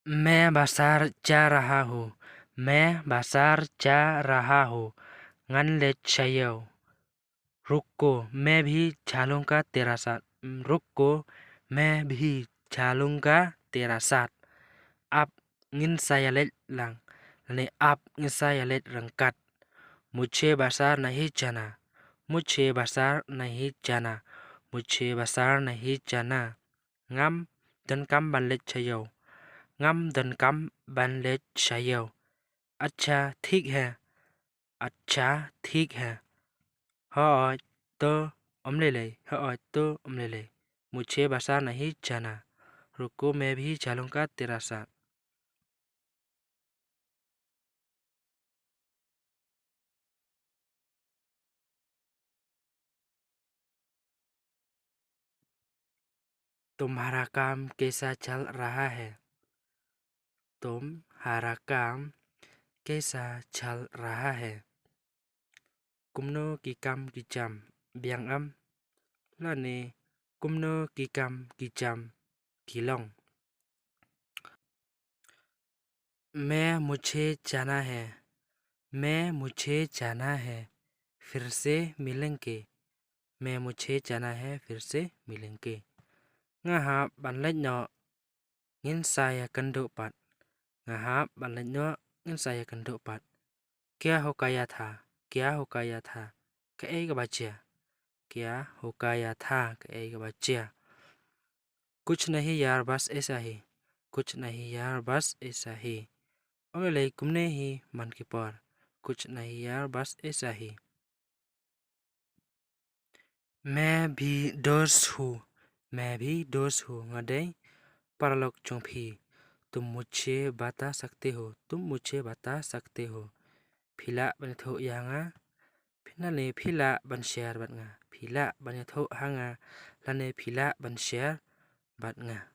मैं बाजार जा रहा हूँ। मैं बाजार जा रहा हूँ। ngắn ले chayo। रुको, मैं भी चलूँगा तेरा साथ। रुको, मैं भी चलूँगा तेरा साथ। आप ngin saya let lang। ने आप ngin saya let रंगकट। मुझे बाजार नहीं जाना। मुझे बाजार नहीं जाना। मुझे बाजार नहीं जाना। ngắm đến cắm ban let chayo। ngắm đến cắm ban let chayo। अच्छा ठीक है। अच्छा ठीक है। hỏi तो ले ले। hỏi तो ले ले। मुझे बाजार नहीं जाना। रुको, मैं भी चलूँगा तेरा साथ। तुम्हारा काम कैसा चल रहा है? तुम्हारा काम कैसा चल रहा है? Kumno ki cham biang âm là nè. Kumno ki cham kỳ long। मैं मुझे जाना है। मैं मुझे जाना है। फिर से मिलेंगे। मैं मुझे जाना है, फिर से मिलेंगे। Ngaha ban lech no ngin saya kendo pat। Ngaha ban lech no ngin saya kendo pat। क्या हो गया था? क्या हो गया था? कहेगा बच्चा। क्या हो गया था? कहेगा बच्चा। कुछ नहीं यार, बस ऐसा ही। कुछ नहीं यार, बस ऐसा ही। ओले कुमने ही मन के पर। कुछ नहीं यार, बस ऐसा ही। मैं भी दोस्त हूँ। मैं भी दोस्त हूँ। ngade paralog chongphi। तुम मुझे बता सकते हो। तुम मुझे बता सकते हो। फिला बने थो यांगा। फिना ने फिला बन शेयर बन nga। फिला बने थो hanga लाने फिला बन शेयर बन nga।